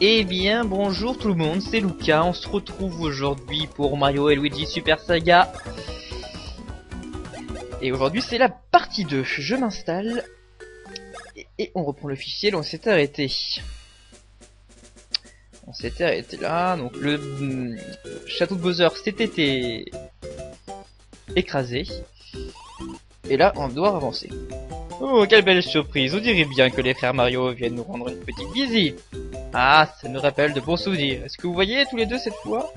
Eh bien bonjour tout le monde, c'est Lucas, on se retrouve aujourd'hui pour Mario et Luigi Super Saga. Et aujourd'hui c'est la partie 2, je m'installe et on reprend le fichier, là on s'était arrêté. On s'était arrêté là, donc le château de Bowser s'était écrasé. Et là on doit avancer. Oh quelle belle surprise, on dirait bien que les frères Mario viennent nous rendre une petite visite. Ah, ça nous rappelle de bons souvenirs. Est-ce que vous voyez tous les deux cette fois?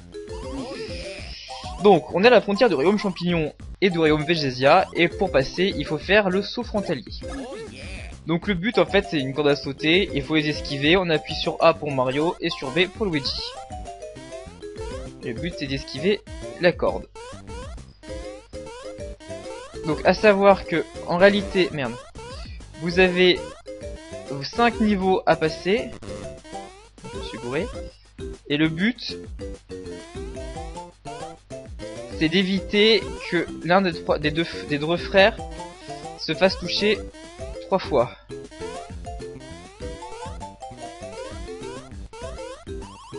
Donc, on est à la frontière du royaume champignon et du royaume Végésia, et pour passer, il faut faire le saut frontalier. Donc le but en fait c'est une corde à sauter, il faut les esquiver, on appuie sur A pour Mario et sur B pour Luigi. Le but c'est d'esquiver la corde. Donc à savoir que, en réalité, merde, vous avez 5 niveaux à passer. Je suis bourré. Et le but c'est d'éviter que l'un des deux frères se fasse toucher 3 fois.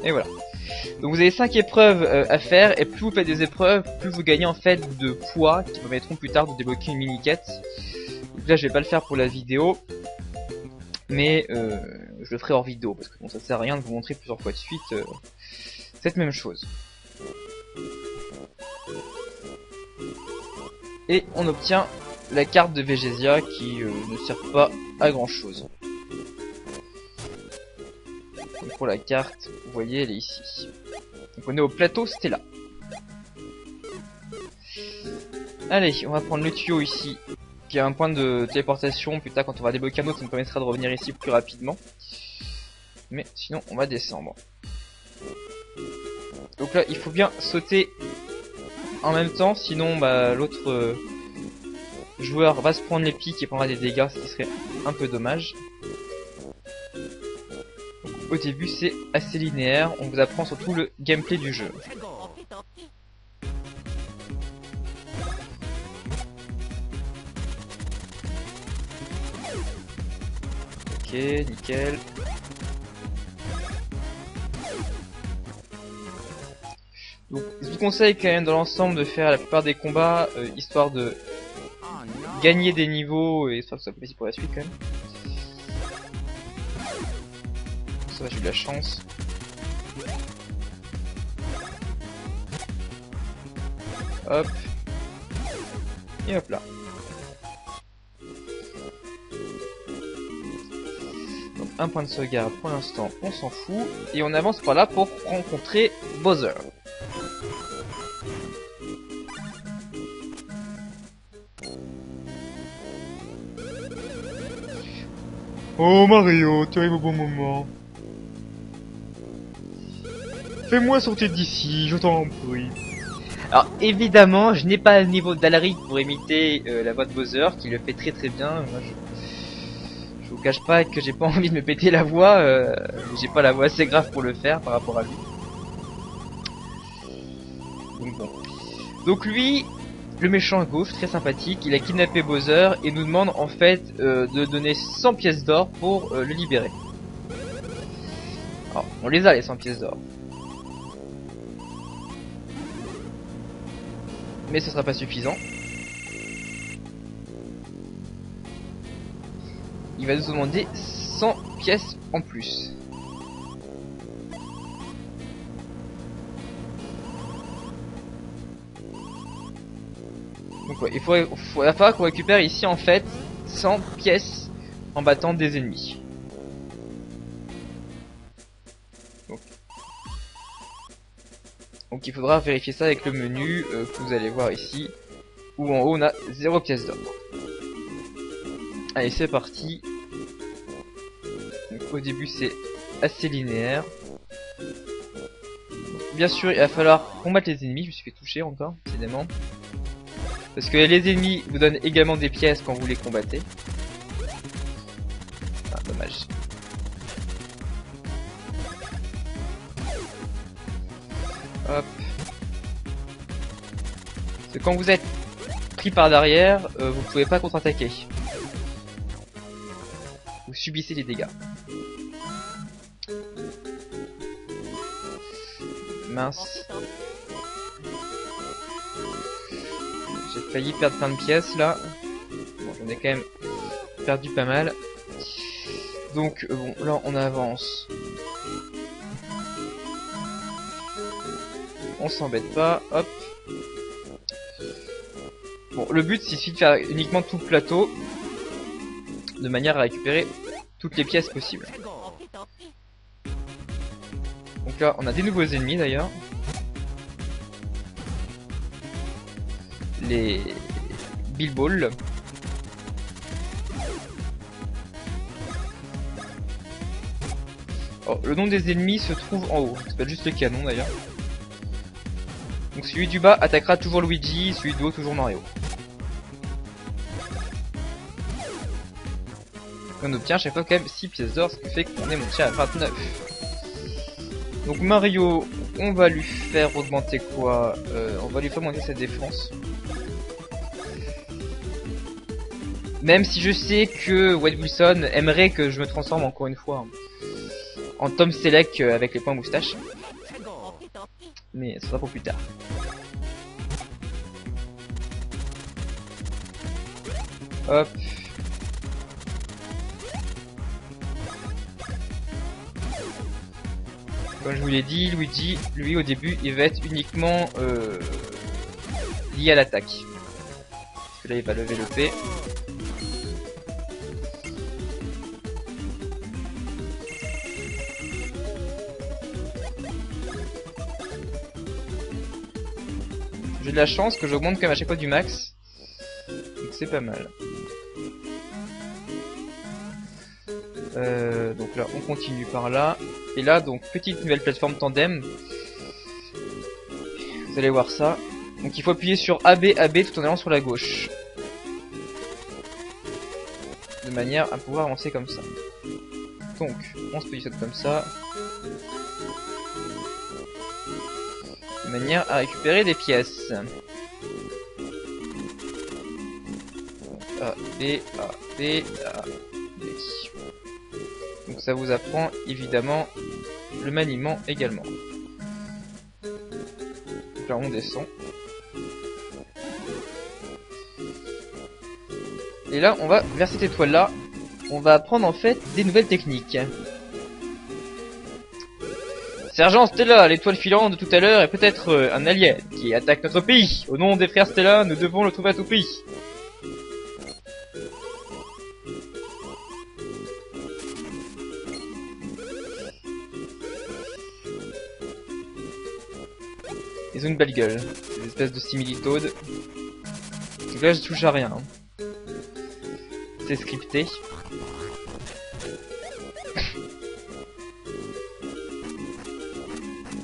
Et voilà. Donc vous avez 5 épreuves à faire, et plus vous faites des épreuves, plus vous gagnez en fait de poids qui permettront plus tard de débloquer une mini-quête. Donc là je vais pas le faire pour la vidéo, mais je le ferai hors vidéo, parce que bon, ça sert à rien de vous montrer plusieurs fois de suite cette même chose. Et on obtient la carte de Végésia qui ne sert pas à grand chose. Donc pour la carte, vous voyez, elle est ici. Donc on est au plateau Stella. Allez, on va prendre le tuyau ici, qui a un point de téléportation. Plus tard, quand on va débloquer un autre, ça nous permettra de revenir ici plus rapidement. Mais sinon, on va descendre. Donc là, il faut bien sauter en même temps, sinon bah, l'autre joueur va se prendre les pics et prendra des dégâts, ce qui serait un peu dommage. Donc, au début, c'est assez linéaire, on vous apprend surtout le gameplay du jeu. Ok, nickel. Donc, je vous conseille quand même dans l'ensemble de faire la plupart des combats, histoire de gagner des niveaux et histoire que ça soit possible pour la suite quand même. Ça va, j'ai eu de la chance. Hop. Et hop là. Donc un point de sauvegarde pour l'instant, on s'en fout. Et on avance par là pour rencontrer Bowser. Oh Mario, tu arrives au bon moment. Fais-moi sortir d'ici, je t'en prie. Alors évidemment, je n'ai pas le niveau d'Alaric pour imiter la voix de Bowser, qui le fait très très bien. Moi, je vous cache pas que j'ai pas envie de me péter la voix, j'ai pas la voix assez grave pour le faire par rapport à lui. Donc bon. Donc lui, le méchant à gauche, très sympathique, il a kidnappé Bowser et nous demande en fait de donner 100 pièces d'or pour le libérer. Alors, on les a les 100 pièces d'or. Mais ce sera pas suffisant. Il va nous demander 100 pièces en plus. Donc ouais, il va falloir qu'on récupère ici en fait 100 pièces en battant des ennemis. Donc il faudra vérifier ça avec le menu que vous allez voir ici, où en haut on a 0 pièce d'or. Allez, c'est parti. Donc, au début c'est assez linéaire. Donc, bien sûr il va falloir combattre les ennemis, je me suis fait toucher encore, décidément. Parce que les ennemis vous donnent également des pièces quand vous les combattez. Ah, dommage. Hop. Parce que quand vous êtes pris par derrière, vous pouvez pas contre-attaquer. Vous subissez les dégâts. mince. J'ai failli perdre plein de pièces là. Bon, j'en ai quand même perdu pas mal. Donc bon, là on avance. On s'embête pas, hop. Bon, le but c'est de faire uniquement tout le plateau, de manière à récupérer toutes les pièces possibles. Donc là, on a des nouveaux ennemis d'ailleurs. Les Bilballs. Oh, le nom des ennemis se trouve en haut. C'est pas juste le canon d'ailleurs. Donc celui du bas attaquera toujours Luigi, celui du haut toujours Mario. On obtient à chaque fois quand même 6 pièces d'or, ce qui fait qu'on est monté à 29. Donc Mario, on va lui faire augmenter quoi? On va lui faire augmenter sa défense. Même si je sais que Wade Wilson aimerait que je me transforme encore une fois en Tom Selleck avec les points moustache. Mais ce sera pour plus tard. Hop. Comme je vous l'ai dit, Luigi, lui au début, il va être uniquement lié à l'attaque. Parce que là, il va lever le P. J'ai de la chance que j'augmente quand même à chaque fois du max. Donc c'est pas mal. Donc là, on continue par là. Et là, donc, petite nouvelle plateforme tandem. Vous allez voir ça. Donc il faut appuyer sur AB, AB tout en allant sur la gauche. De manière à pouvoir avancer comme ça. Donc, on se positionne comme ça. De manière à récupérer des pièces. A, B, A, B, A, B. Donc ça vous apprend évidemment le maniement également. Donc là on descend. Et là on va vers cette étoile là. On va apprendre en fait des nouvelles techniques. Sergent Stella, l'étoile filante de tout à l'heure est peut-être un alien qui attaque notre pays. Au nom des frères Stella, nous devons le trouver à tout prix. Ils ont une belle gueule, des espèces de similitudes. Donc là je touche à rien. C'est scripté.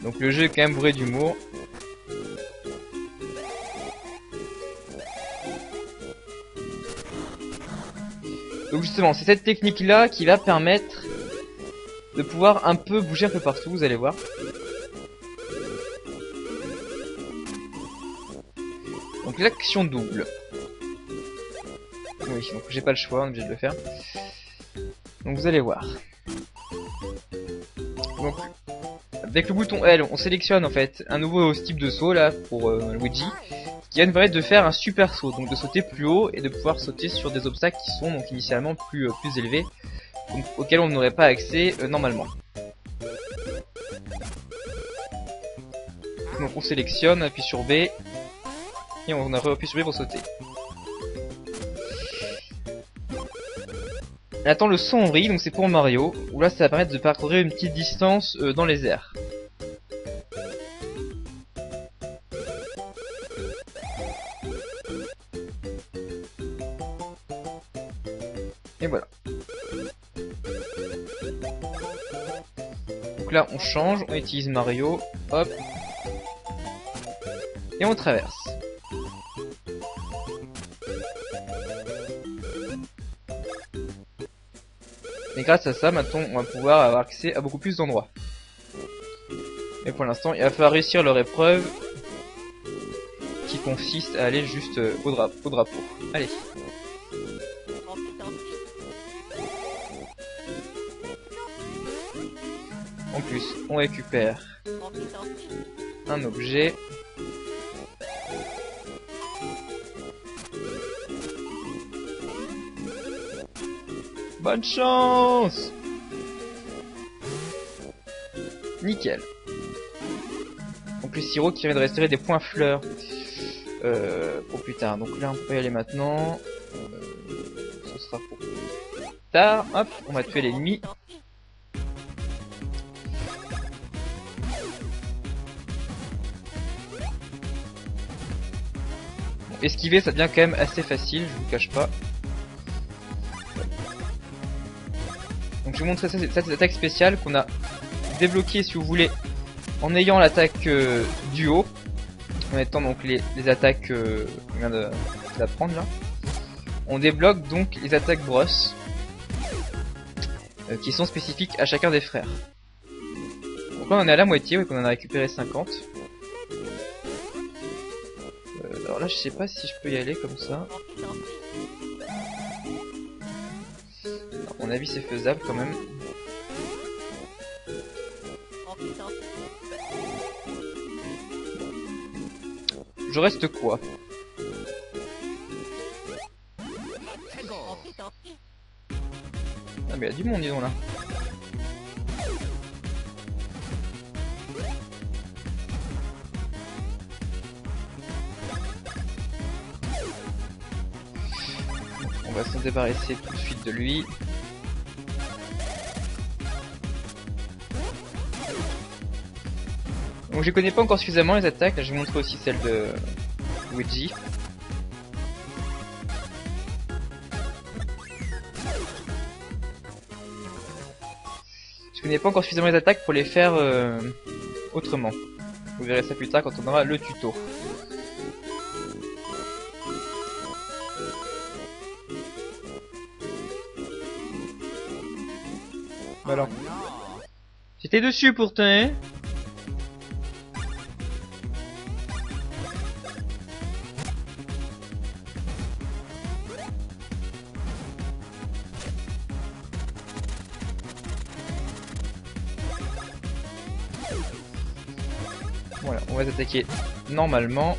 Donc le jeu est quand même bourré d'humour. Donc justement, c'est cette technique là qui va permettre de pouvoir un peu bouger un peu partout, vous allez voir. Donc l'action double. Oui, donc j'ai pas le choix, on est obligé de le faire. Donc vous allez voir. Donc avec le bouton L, on sélectionne en fait un nouveau type de saut là pour Luigi, qui va nous permettre de faire un super saut, donc de sauter plus haut et de pouvoir sauter sur des obstacles qui sont donc initialement plus élevés, donc, auxquels on n'aurait pas accès normalement. Donc on sélectionne, on appuie sur B et on appuie sur B pour sauter. Et attends, le sombri, donc c'est pour Mario, où là ça va permettre de parcourir une petite distance dans les airs. Et voilà. Donc là on change, on utilise Mario, hop. Et on traverse. Et grâce à ça, maintenant, on va pouvoir avoir accès à beaucoup plus d'endroits. Mais pour l'instant, il va falloir réussir leur épreuve qui consiste à aller juste au drapeau. Allez. En plus, on récupère un objet. Bonne chance! Nickel. Donc le sirop qui vient de restaurer des points fleurs pour plus tard. Donc là on peut pas y aller maintenant. Ce sera pour plus tard. Hop, on va tuer l'ennemi. Bon, esquiver ça devient quand même assez facile, je vous cache pas. Donc je vais vous montrer ça, c'est cette attaque spéciale qu'on a débloquée si vous voulez en ayant l'attaque du haut, en mettant donc les attaques qu'on vient d'apprendre là. On débloque donc les attaques brosse qui sont spécifiques à chacun des frères. Donc là on est à la moitié, ouais, qu'on en a récupéré 50. Alors là je sais pas si je peux y aller comme ça. À mon avis c'est faisable quand même. Je reste quoi? Ah mais il y a du monde dis donc là. On va s'en débarrasser tout de suite de lui. Donc je connais pas encore suffisamment les attaques, là je vais montrer aussi celle de Luigi. Je connais pas encore suffisamment les attaques pour les faire autrement. Vous verrez ça plus tard quand on aura le tuto. Voilà. J'étais dessus pourtant, hein. Voilà, on va s'attaquer normalement.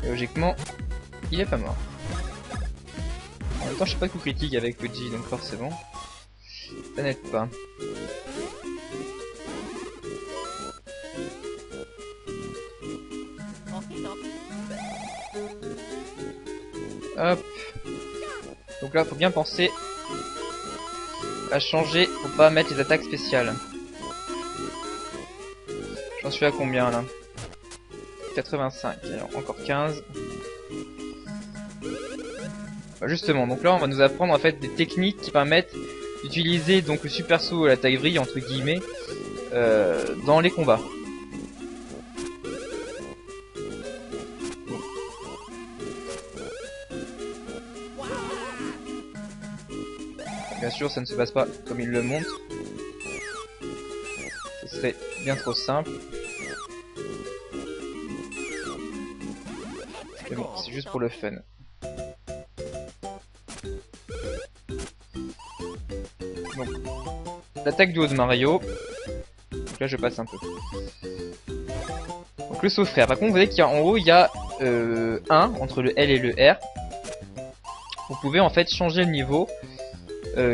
Et logiquement, il est pas mort. En même temps, je sais pas de coup critique avec Luigi, donc forcément, ça n'aide pas. Hop. Donc là, faut bien penser à changer pour pas mettre les attaques spéciales. J'en suis à combien là? 85, alors encore 15. Bah justement, donc là on va nous apprendre en fait des techniques qui permettent d'utiliser donc le super saut à la taille vrille entre guillemets dans les combats. Bien sûr, ça ne se passe pas comme il le montre. Ce serait bien trop simple. Mais bon, c'est juste pour le fun. Donc, l'attaque du haut de Mario. Donc là, je passe un peu. Donc le saut frère. Par contre, vous voyez qu'il y a en haut, il y a 1 entre le L et le R. Vous pouvez en fait changer le niveau.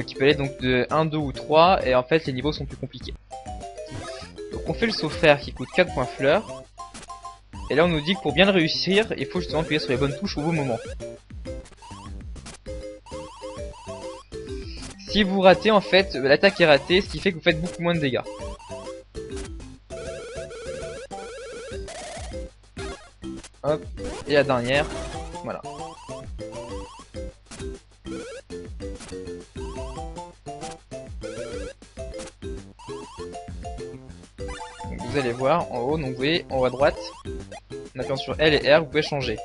Qui peut aller donc de 1, 2 ou 3. Et en fait, les niveaux sont plus compliqués. Donc on fait le saut frère qui coûte 4 points fleurs. Et là on nous dit que pour bien le réussir, il faut justement appuyer sur les bonnes touches au bon moment. Si vous ratez en fait, l'attaque est ratée, ce qui fait que vous faites beaucoup moins de dégâts. Hop, et la dernière, voilà. Donc vous allez voir en haut, donc vous voyez en haut à droite, en appuyant sur L et R, vous pouvez changer.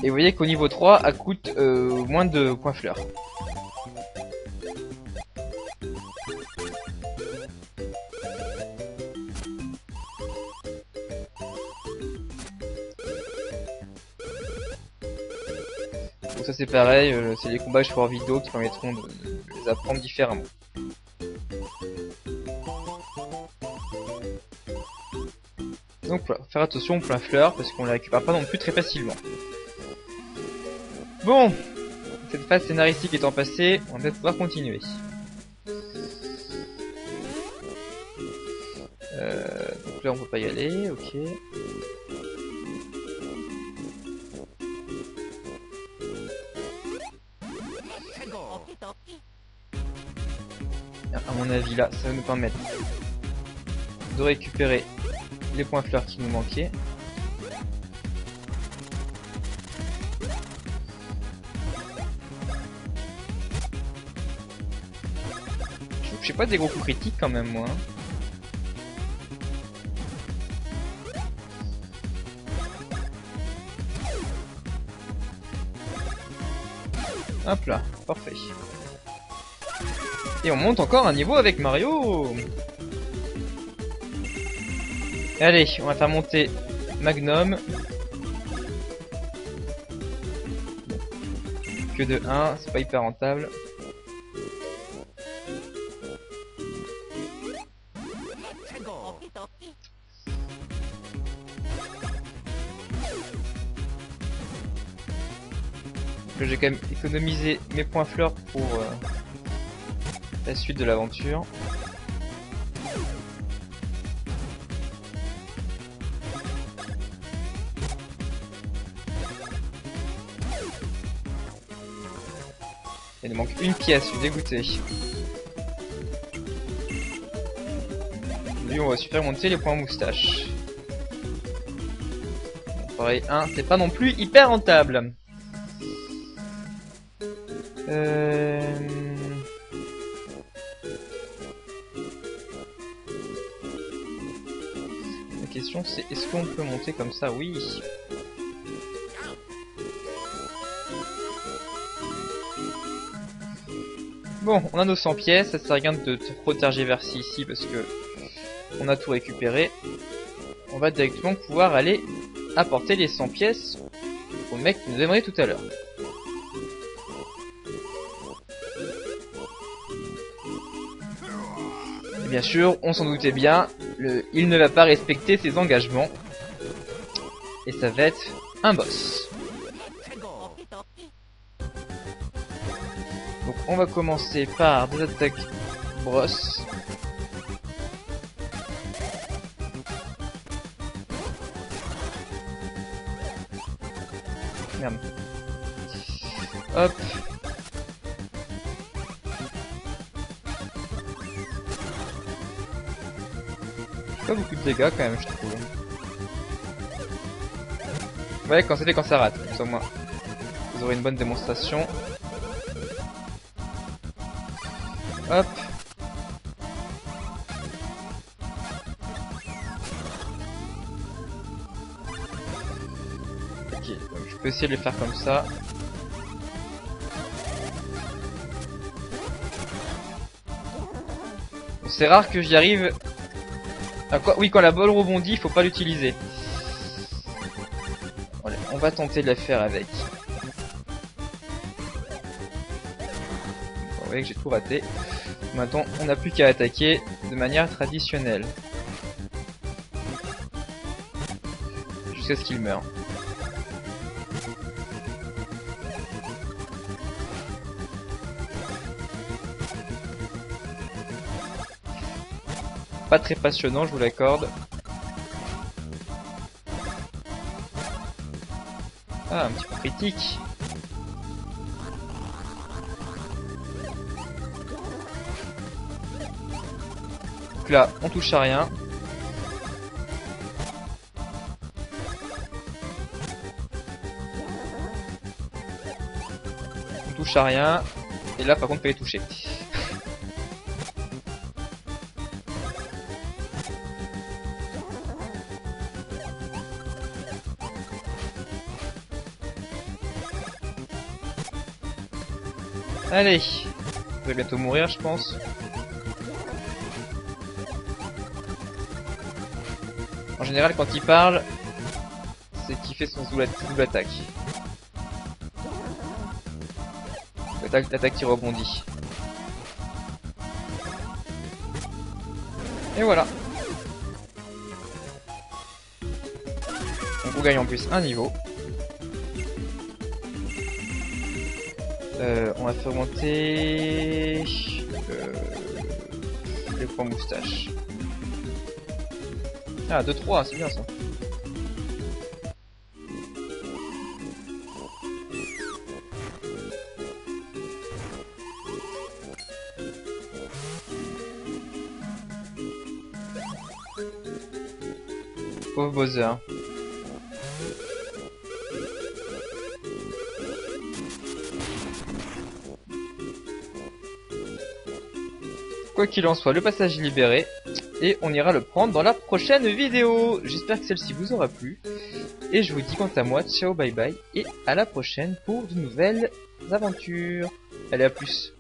Et vous voyez qu'au niveau 3, elle coûte moins de points fleurs. ça c'est pareil, c'est les combats que je ferai en vidéo qui permettront de les apprendre différemment. Donc voilà, faire attention au plein fleur parce qu'on la récupère pas non plus très facilement. Bon, cette phase scénaristique étant passée, on va peut-être pouvoir continuer. Donc là on peut pas y aller, ok. À mon avis là, ça va nous permettre de récupérer les points fleurs qui nous manquaient. Je fais pas des gros coups critiques quand même moi. Hop là, parfait. Et on monte encore un niveau avec Mario. Allez, on va faire monter Magnum. Que de 1, c'est pas hyper rentable. J'ai quand même économisé mes points fleurs pour la suite de l'aventure. Il nous manque une pièce, je suis dégoûté. Lui, on va super monter les points moustache. Bon, pareil, 1, c'est pas non plus hyper rentable. La question c'est est-ce qu'on peut monter comme ça? Oui. Bon, on a nos 100 pièces, ça sert à rien de trop tergiverser ici parce que on a tout récupéré. On va directement pouvoir aller apporter les 100 pièces au mec qui nous aimerait tout à l'heure. Bien sûr, on s'en doutait bien, il ne va pas respecter ses engagements. Et ça va être un boss. Donc on va commencer par des attaques brosse. Merde. Hop. Pas beaucoup de dégâts quand même je trouve. Ouais quand c'est fait quand ça rate, comme ça au moins vous aurez une bonne démonstration. Hop. Ok, donc je peux essayer de le faire comme ça. Bon, c'est rare que j'y arrive. Ah, quoi oui, quand la balle rebondit, il faut pas l'utiliser. Voilà, on va tenter de la faire avec. Vous voyez que j'ai tout raté. Maintenant, on n'a plus qu'à attaquer de manière traditionnelle. Jusqu'à ce qu'il meure. Pas très passionnant, je vous l'accorde. Ah, un petit peu critique. Donc là, on touche à rien. On touche à rien. Et là, par contre, on peut les toucher. Allez, je vais bientôt mourir, je pense. En général, quand il parle, c'est qu'il fait son double attaque. l'attaque qui rebondit. Et voilà. Donc on gagne en plus un niveau. On va faire monter les points moustaches. Ah, 2-3, c'est bien ça. Pauvre Bowser. Quoi qu'il en soit, le passage est libéré et on ira le prendre dans la prochaine vidéo. J'espère que celle-ci vous aura plu et je vous dis quant à moi, ciao, bye bye et à la prochaine pour de nouvelles aventures. Allez, à plus.